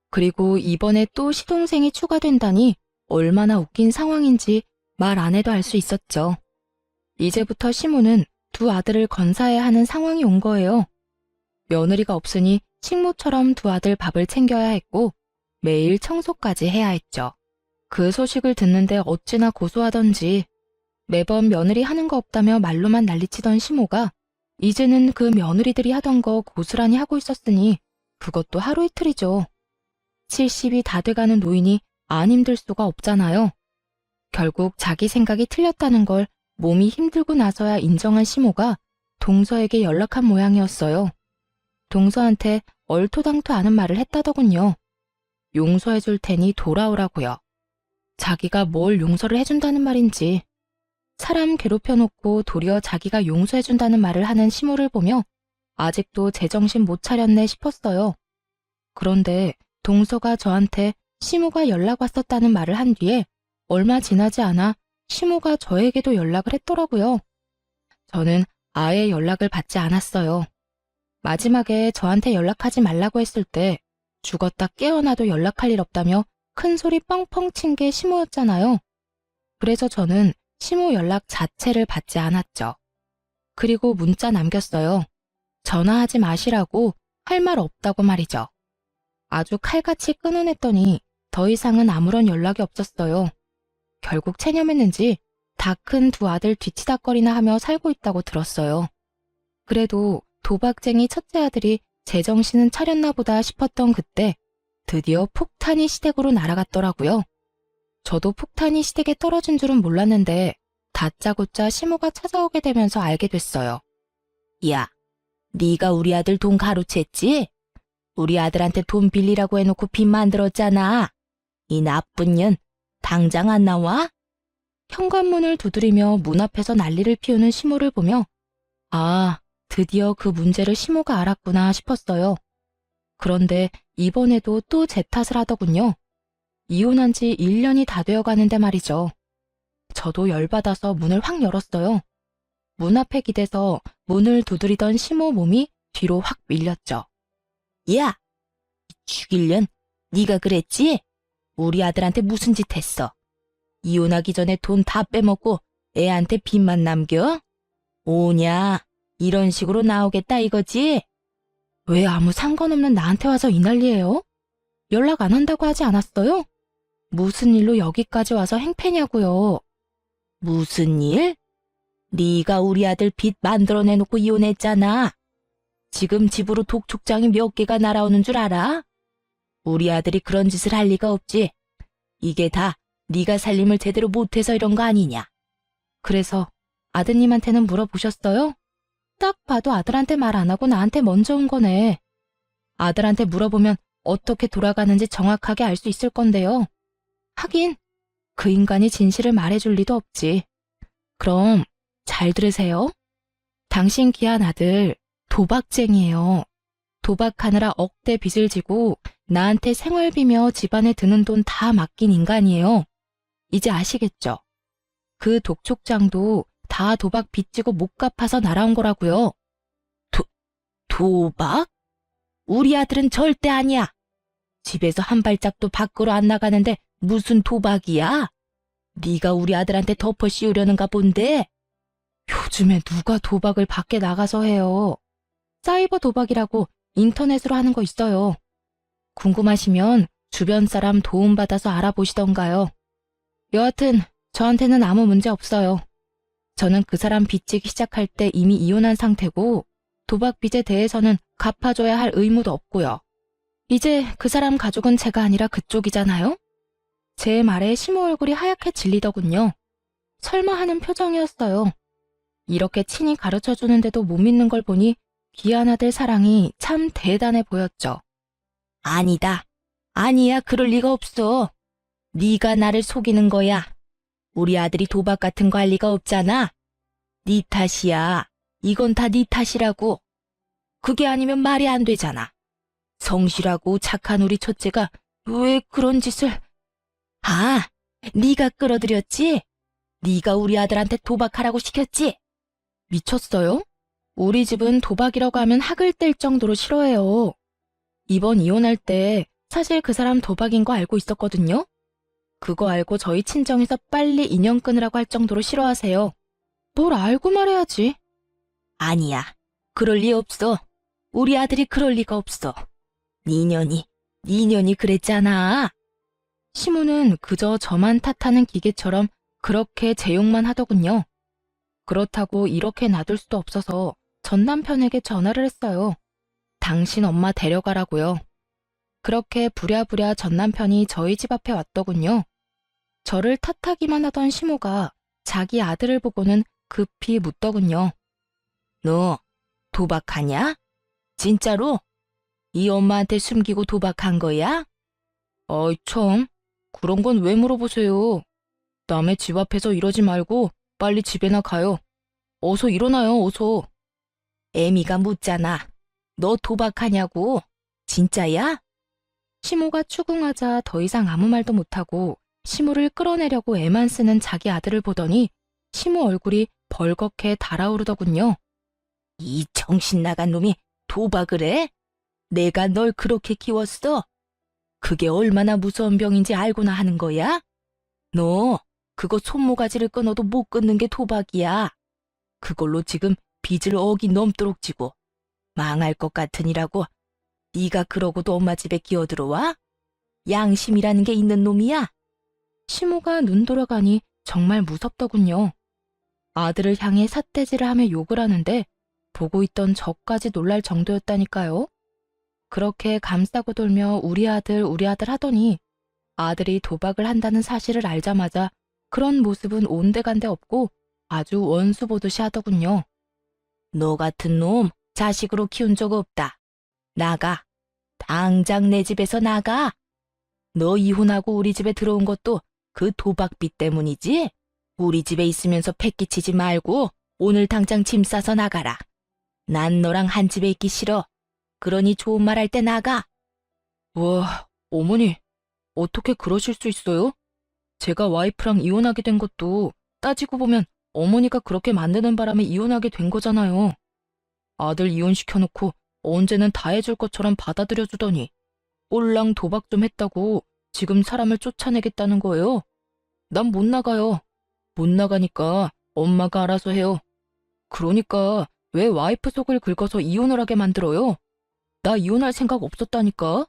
그리고 이번에 또 시동생이 추가된다니 얼마나 웃긴 상황인지 말 안 해도 알 수 있었죠. 이제부터 시모는 두 아들을 건사해야 하는 상황이 온 거예요. 며느리가 없으니 식모처럼 두 아들 밥을 챙겨야 했고 매일 청소까지 해야 했죠. 그 소식을 듣는데 어찌나 고소하던지 매번 며느리 하는 거 없다며 말로만 난리치던 시모가 이제는 그 며느리들이 하던 거 고스란히 하고 있었으니 그것도 하루 이틀이죠. 70이 다 돼가는 노인이 안 힘들 수가 없잖아요. 결국 자기 생각이 틀렸다는 걸 몸이 힘들고 나서야 인정한 시모가 동서에게 연락한 모양이었어요. 동서한테 얼토당토 않은 말을 했다더군요. 용서해줄 테니 돌아오라고요. 자기가 뭘 용서를 해준다는 말인지. 사람 괴롭혀놓고 도리어 자기가 용서해준다는 말을 하는 시모를 보며 아직도 제정신 못 차렸네 싶었어요. 그런데 동서가 저한테 시모가 연락 왔었다는 말을 한 뒤에 얼마 지나지 않아 시모가 저에게도 연락을 했더라고요. 저는 아예 연락을 받지 않았어요. 마지막에 저한테 연락하지 말라고 했을 때 죽었다 깨어나도 연락할 일 없다며 큰 소리 뻥뻥 친 게 시모였잖아요. 그래서 저는 시모 연락 자체를 받지 않았죠. 그리고 문자 남겼어요. 전화하지 마시라고 할 말 없다고 말이죠. 아주 칼같이 끊어냈더니 더 이상은 아무런 연락이 없었어요. 결국 체념했는지 다 큰 두 아들 뒤치다거리나 하며 살고 있다고 들었어요. 그래도 도박쟁이 첫째 아들이 제정신은 차렸나 보다 싶었던 그때 드디어 폭탄이 시댁으로 날아갔더라고요. 저도 폭탄이 시댁에 떨어진 줄은 몰랐는데 다짜고짜 시모가 찾아오게 되면서 알게 됐어요. 야, 네가 우리 아들 돈 가로챘지? 우리 아들한테 돈 빌리라고 해놓고 빚 만들었잖아. 이 나쁜 년, 당장 안 나와? 현관문을 두드리며 문 앞에서 난리를 피우는 시모를 보며 아, 드디어 그 문제를 시모가 알았구나 싶었어요. 그런데 이번에도 또 제 탓을 하더군요. 이혼한 지 1년이 다 되어 가는데 말이죠. 저도 열받아서 문을 확 열었어요. 문 앞에 기대서 문을 두드리던 시모 몸이 뒤로 확 밀렸죠. 야! 죽일년? 네가 그랬지? 우리 아들한테 무슨 짓 했어? 이혼하기 전에 돈 다 빼먹고 애한테 빚만 남겨? 오냐? 이런 식으로 나오겠다 이거지? 왜 아무 상관없는 나한테 와서 이 난리예요? 연락 안 한다고 하지 않았어요? 무슨 일로 여기까지 와서 행패냐고요. 무슨 일? 네가 우리 아들 빚 만들어내놓고 이혼했잖아. 지금 집으로 독촉장이 몇 개가 날아오는 줄 알아? 우리 아들이 그런 짓을 할 리가 없지. 이게 다 네가 살림을 제대로 못해서 이런 거 아니냐. 그래서 아드님한테는 물어보셨어요? 딱 봐도 아들한테 말 안 하고 나한테 먼저 온 거네. 아들한테 물어보면 어떻게 돌아가는지 정확하게 알 수 있을 건데요. 하긴 그 인간이 진실을 말해줄 리도 없지. 그럼 잘 들으세요. 당신 귀한 아들 도박쟁이에요. 도박하느라 억대 빚을 지고 나한테 생활비며 집안에 드는 돈 다 맡긴 인간이에요. 이제 아시겠죠? 그 독촉장도 다 도박 빚지고 못 갚아서 날아온 거라고요. 도박? 우리 아들은 절대 아니야. 집에서 한 발짝도 밖으로 안 나가는데 무슨 도박이야? 네가 우리 아들한테 덮어 씌우려는가 본데? 요즘에 누가 도박을 밖에 나가서 해요. 사이버 도박이라고 인터넷으로 하는 거 있어요. 궁금하시면 주변 사람 도움받아서 알아보시던가요. 여하튼 저한테는 아무 문제 없어요. 저는 그 사람 빚지기 시작할 때 이미 이혼한 상태고 도박 빚에 대해서는 갚아줘야 할 의무도 없고요. 이제 그 사람 가족은 제가 아니라 그쪽이잖아요? 제 말에 시모 얼굴이 하얗게 질리더군요. 설마 하는 표정이었어요. 이렇게 친히 가르쳐주는데도 못 믿는 걸 보니 귀한 아들 사랑이 참 대단해 보였죠. 아니다. 아니야, 그럴 리가 없어. 네가 나를 속이는 거야. 우리 아들이 도박 같은 거 할 리가 없잖아. 네 탓이야. 이건 다 네 탓이라고. 그게 아니면 말이 안 되잖아. 성실하고 착한 우리 첫째가 왜 그런 짓을... 아, 네가 끌어들였지? 네가 우리 아들한테 도박하라고 시켰지? 미쳤어요? 우리 집은 도박이라고 하면 학을 뗄 정도로 싫어해요. 이번 이혼할 때 사실 그 사람 도박인 거 알고 있었거든요? 그거 알고 저희 친정에서 빨리 인연 끊으라고 할 정도로 싫어하세요. 뭘 알고 말해야지. 아니야. 그럴 리 없어. 우리 아들이 그럴 리가 없어. 니년이 그랬잖아. 시모는 그저 저만 탓하는 기계처럼 그렇게 제욕만 하더군요. 그렇다고 이렇게 놔둘 수도 없어서 전 남편에게 전화를 했어요. 당신 엄마 데려가라고요. 그렇게 부랴부랴 전 남편이 저희 집 앞에 왔더군요. 저를 탓하기만 하던 시모가 자기 아들을 보고는 급히 묻더군요. 너 도박하냐? 진짜로? 이 엄마한테 숨기고 도박한 거야? 어이 참, 그런 건 왜 물어보세요? 남의 집 앞에서 이러지 말고 빨리 집에나 가요. 어서 일어나요, 어서. 애미가 묻잖아. 너 도박하냐고? 진짜야? 시모가 추궁하자 더 이상 아무 말도 못하고 시모를 끌어내려고 애만 쓰는 자기 아들을 보더니 시모 얼굴이 벌겋게 달아오르더군요. 이 정신 나간 놈이 도박을 해? 내가 널 그렇게 키웠어? 그게 얼마나 무서운 병인지 알고나 하는 거야? 너 그거 손모가지를 끊어도 못 끊는 게 도박이야. 그걸로 지금 빚을 억이 넘도록 지고 망할 것 같으니라고 네가 그러고도 엄마 집에 기어들어와? 양심이라는 게 있는 놈이야? 시모가 눈 돌아가니 정말 무섭더군요. 아들을 향해 삿대질을 하며 욕을 하는데 보고 있던 저까지 놀랄 정도였다니까요. 그렇게 감싸고 돌며 우리 아들 하더니 아들이 도박을 한다는 사실을 알자마자 그런 모습은 온데간데 없고 아주 원수 보듯이 하더군요. 너 같은 놈 자식으로 키운 적 없다. 나가. 당장 내 집에서 나가. 너 이혼하고 우리 집에 들어온 것도 그 도박빚 때문이지? 우리 집에 있으면서 패기치지 말고 오늘 당장 짐 싸서 나가라. 난 너랑 한 집에 있기 싫어. 그러니 좋은 말 할 때 나가. 와, 어머니, 어떻게 그러실 수 있어요? 제가 와이프랑 이혼하게 된 것도 따지고 보면 어머니가 그렇게 만드는 바람에 이혼하게 된 거잖아요. 아들 이혼시켜놓고 언제는 다 해줄 것처럼 받아들여주더니 꼴랑 도박 좀 했다고 지금 사람을 쫓아내겠다는 거예요. 난 못 나가요. 못 나가니까 엄마가 알아서 해요. 그러니까 왜 와이프 속을 긁어서 이혼을 하게 만들어요? 나 이혼할 생각 없었다니까.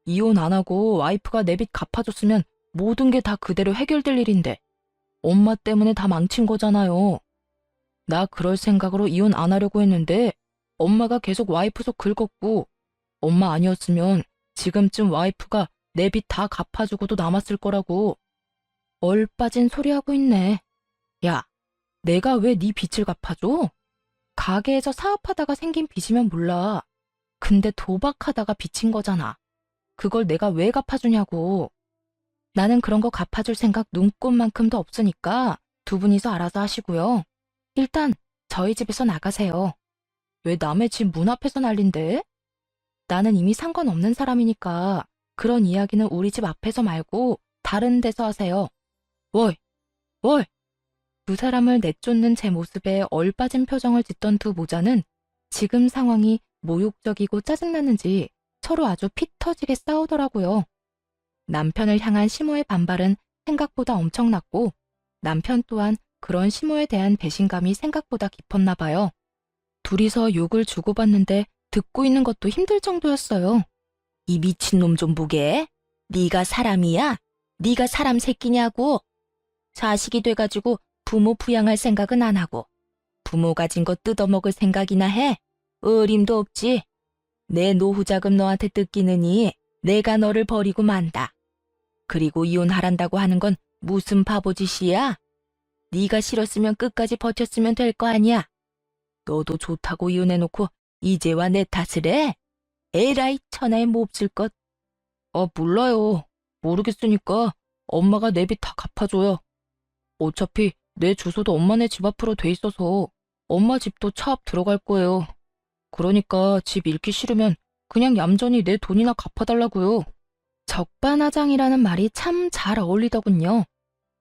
이혼 안 하고 와이프가 내 빚 갚아줬으면 모든 게 다 그대로 해결될 일인데 엄마 때문에 다 망친 거잖아요. 나 그럴 생각으로 이혼 안 하려고 했는데 엄마가 계속 와이프 속 긁었고 엄마 아니었으면 지금쯤 와이프가 내 빚 다 갚아주고도 남았을 거라고. 얼빠진 소리하고 있네. 야, 내가 왜 네 빚을 갚아줘? 가게에서 사업하다가 생긴 빚이면 몰라. 근데 도박하다가 빚인 거잖아. 그걸 내가 왜 갚아주냐고. 나는 그런 거 갚아줄 생각 눈꼽만큼도 없으니까 두 분이서 알아서 하시고요. 일단 저희 집에서 나가세요. 왜 남의 집 문 앞에서 난린데? 나는 이미 상관없는 사람이니까 그런 이야기는 우리 집 앞에서 말고 다른 데서 하세요. 월! 월! 두 사람을 내쫓는 제 모습에 얼빠진 표정을 짓던 두 모자는 지금 상황이 모욕적이고 짜증나는지 서로 아주 피 터지게 싸우더라고요. 남편을 향한 시모의 반발은 생각보다 엄청났고 남편 또한 그런 시모에 대한 배신감이 생각보다 깊었나 봐요. 둘이서 욕을 주고받는데 듣고 있는 것도 힘들 정도였어요. 이 미친놈 좀 보게. 네가 사람이야? 네가 사람 새끼냐고. 자식이 돼가지고 부모 부양할 생각은 안 하고 부모 가진 거 뜯어먹을 생각이나 해? 어림도 없지. 내 노후자금 너한테 뜯기느니 내가 너를 버리고 만다. 그리고 이혼하란다고 하는 건 무슨 바보짓이야? 네가 싫었으면 끝까지 버텼으면 될 거 아니야. 너도 좋다고 이혼해놓고 이제와 내 탓을 해? 에라이 천하에 몹쓸 것. 몰라요. 모르겠으니까 엄마가 내 빚 다 갚아줘요. 어차피 내 주소도 엄마네 집 앞으로 돼 있어서 엄마 집도 차 앞 들어갈 거예요. 그러니까 집 잃기 싫으면 그냥 얌전히 내 돈이나 갚아달라고요. 적반하장이라는 말이 참 잘 어울리더군요.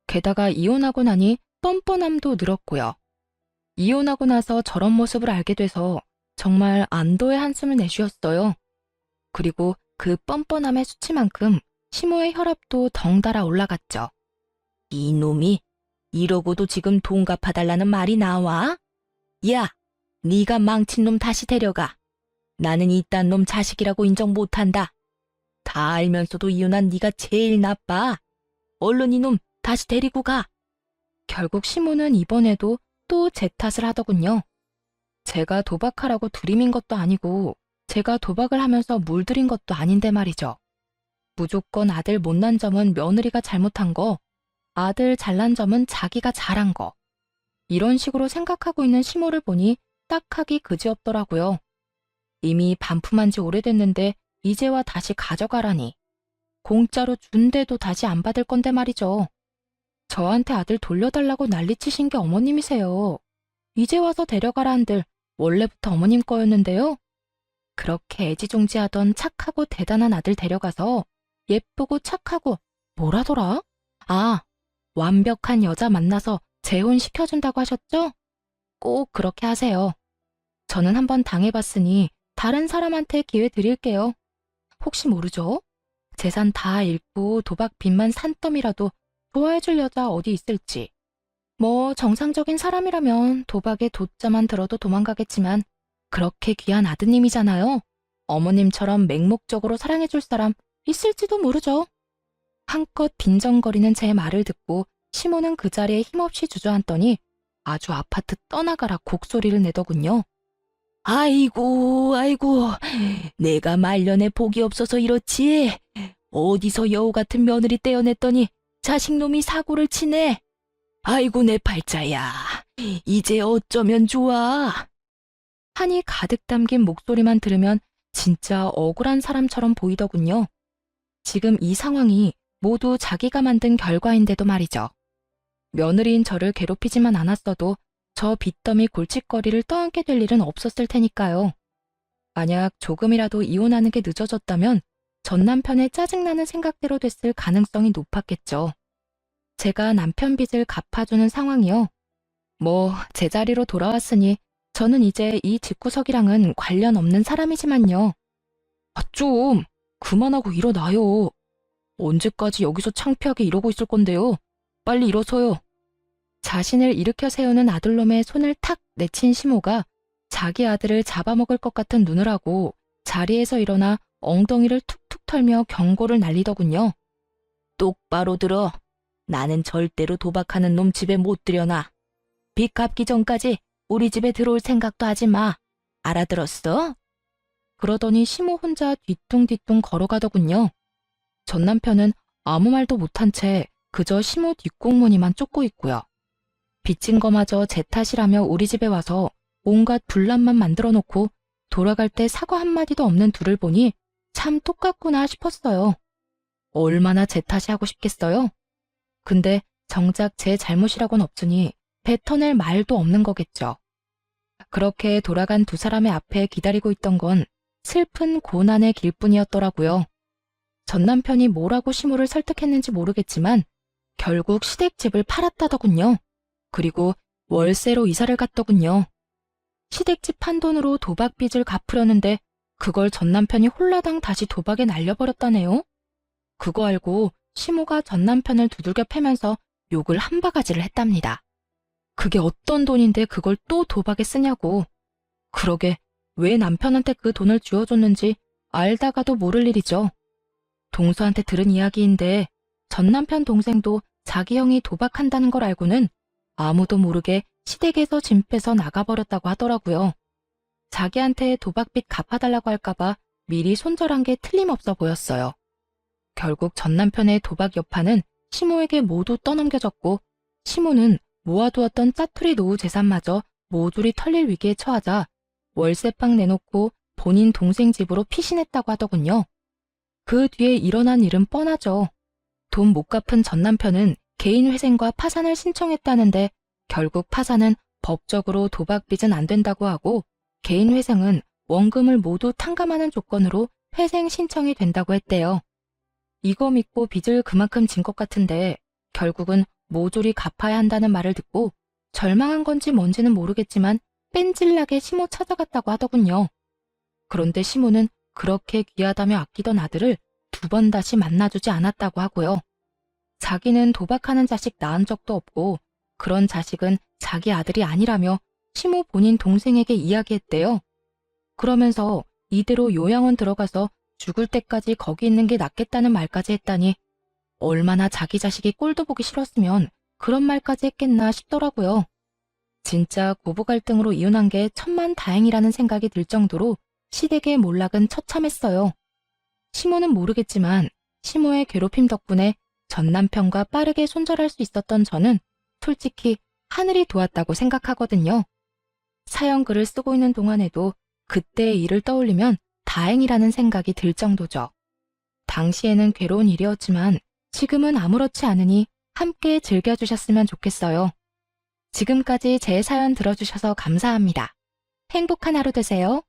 게다가 이혼하고 나니 뻔뻔함도 늘었고요. 이혼하고 나서 저런 모습을 알게 돼서 정말 안도의 한숨을 내쉬었어요. 그리고 그 뻔뻔함의 수치만큼 시모의 혈압도 덩달아 올라갔죠. 이놈이 이러고도 지금 돈 갚아달라는 말이 나와? 야, 네가 망친 놈 다시 데려가. 나는 이딴 놈 자식이라고 인정 못한다. 다 알면서도 이혼한 네가 제일 나빠. 얼른 이놈 다시 데리고 가. 결국 시모는 이번에도 또 제 탓을 하더군요. 제가 도박하라고 들이민 것도 아니고 제가 도박을 하면서 물들인 것도 아닌데 말이죠. 무조건 아들 못난 점은 며느리가 잘못한 거, 아들 잘난 점은 자기가 잘한 거. 이런 식으로 생각하고 있는 시모를 보니 딱하기 그지없더라고요. 이미 반품한 지 오래됐는데 이제와 다시 가져가라니. 공짜로 준대도 다시 안 받을 건데 말이죠. 저한테 아들 돌려달라고 난리치신 게 어머님이세요. 이제 와서 데려가라 한들 원래부터 어머님 거였는데요. 그렇게 애지중지하던 착하고 대단한 아들 데려가서 예쁘고 착하고 뭐라더라? 아, 완벽한 여자 만나서 재혼시켜준다고 하셨죠? 꼭 그렇게 하세요. 저는 한번 당해봤으니 다른 사람한테 기회 드릴게요. 혹시 모르죠? 재산 다 잃고 도박 빚만 산더미라도 좋아해줄 여자 어디 있을지. 뭐 정상적인 사람이라면 도박에 돛자만 들어도 도망가겠지만 그렇게 귀한 아드님이잖아요. 어머님처럼 맹목적으로 사랑해줄 사람 있을지도 모르죠. 한껏 빈정거리는 제 말을 듣고 시모는 그 자리에 힘없이 주저앉더니 아주 아파트 떠나가라 곡소리를 내더군요. 아이고, 아이고, 내가 말년에 복이 없어서 이렇지. 어디서 여우 같은 며느리 떼어냈더니 자식놈이 사고를 치네. 아이고, 내 팔자야. 이제 어쩌면 좋아. 한이 가득 담긴 목소리만 들으면 진짜 억울한 사람처럼 보이더군요. 지금 이 상황이 모두 자기가 만든 결과인데도 말이죠. 며느리인 저를 괴롭히지만 않았어도 저 빚더미 골칫거리를 떠안게 될 일은 없었을 테니까요. 만약 조금이라도 이혼하는 게 늦어졌다면 전 남편의 짜증나는 생각대로 됐을 가능성이 높았겠죠. 제가 남편 빚을 갚아주는 상황이요. 뭐 제자리로 돌아왔으니 저는 이제 이 집구석이랑은 관련 없는 사람이지만요. 아, 좀 그만하고 일어나요. 언제까지 여기서 창피하게 이러고 있을 건데요. 빨리 일어서요. 자신을 일으켜 세우는 아들놈의 손을 탁 내친 시모가 자기 아들을 잡아먹을 것 같은 눈을 하고 자리에서 일어나 엉덩이를 툭툭 털며 경고를 날리더군요. 똑바로 들어. 나는 절대로 도박하는 놈 집에 못 들여놔. 빚 갚기 전까지 우리 집에 들어올 생각도 하지 마. 알아들었어? 그러더니 시모 혼자 뒤뚱뒤뚱 걸어가더군요. 전 남편은 아무 말도 못한 채 그저 시모 뒷공무니만 쫓고 있고요. 빚진 거마저 제 탓이라며 우리 집에 와서 온갖 분란만 만들어 놓고 돌아갈 때 사과 한마디도 없는 둘을 보니 참 똑같구나 싶었어요. 얼마나 제 탓이 하고 싶겠어요? 근데 정작 제 잘못이라고는 없으니 뱉어낼 말도 없는 거겠죠. 그렇게 돌아간 두 사람의 앞에 기다리고 있던 건 슬픈 고난의 길뿐이었더라고요. 전 남편이 뭐라고 시모를 설득했는지 모르겠지만 결국 시댁집을 팔았다더군요. 그리고 월세로 이사를 갔더군요. 시댁집 판 돈으로 도박 빚을 갚으려는데 그걸 전 남편이 홀라당 다시 도박에 날려버렸다네요. 그거 알고 시모가 전 남편을 두들겨 패면서 욕을 한 바가지를 했답니다. 그게 어떤 돈인데 그걸 또 도박에 쓰냐고. 그러게 왜 남편한테 그 돈을 쥐어줬는지 알다가도 모를 일이죠. 동서한테 들은 이야기인데 전 남편 동생도 자기 형이 도박한다는 걸 알고는 아무도 모르게 시댁에서 짐 빼서 나가버렸다고 하더라고요. 자기한테 도박빚 갚아달라고 할까봐 미리 손절한 게 틀림없어 보였어요. 결국 전 남편의 도박 여파는 시모에게 모두 떠넘겨졌고 시모는 모아두었던 짜투리 노후 재산마저 모조리 털릴 위기에 처하자 월세방 내놓고 본인 동생 집으로 피신했다고 하더군요. 그 뒤에 일어난 일은 뻔하죠. 돈 못 갚은 전 남편은 개인회생과 파산을 신청했다는데 결국 파산은 법적으로 도박빚은 안 된다고 하고 개인회생은 원금을 모두 탕감하는 조건으로 회생 신청이 된다고 했대요. 이거 믿고 빚을 그만큼 진 것 같은데 결국은 모조리 갚아야 한다는 말을 듣고 절망한 건지 뭔지는 모르겠지만 뺀질나게 시모 찾아갔다고 하더군요. 그런데 시모는 그렇게 귀하다며 아끼던 아들을 2번 다시 만나주지 않았다고 하고요. 자기는 도박하는 자식 낳은 적도 없고 그런 자식은 자기 아들이 아니라며 시모 본인 동생에게 이야기했대요. 그러면서 이대로 요양원 들어가서 죽을 때까지 거기 있는 게 낫겠다는 말까지 했다니 얼마나 자기 자식이 꼴도 보기 싫었으면 그런 말까지 했겠나 싶더라고요. 진짜 고부 갈등으로 이혼한 게 천만다행이라는 생각이 들 정도로 시댁의 몰락은 처참했어요. 시모는 모르겠지만 시모의 괴롭힘 덕분에 전 남편과 빠르게 손절할 수 있었던 저는 솔직히 하늘이 도왔다고 생각하거든요. 사연 글을 쓰고 있는 동안에도 그때의 일을 떠올리면 다행이라는 생각이 들 정도죠. 당시에는 괴로운 일이었지만 지금은 아무렇지 않으니 함께 즐겨주셨으면 좋겠어요. 지금까지 제 사연 들어주셔서 감사합니다. 행복한 하루 되세요.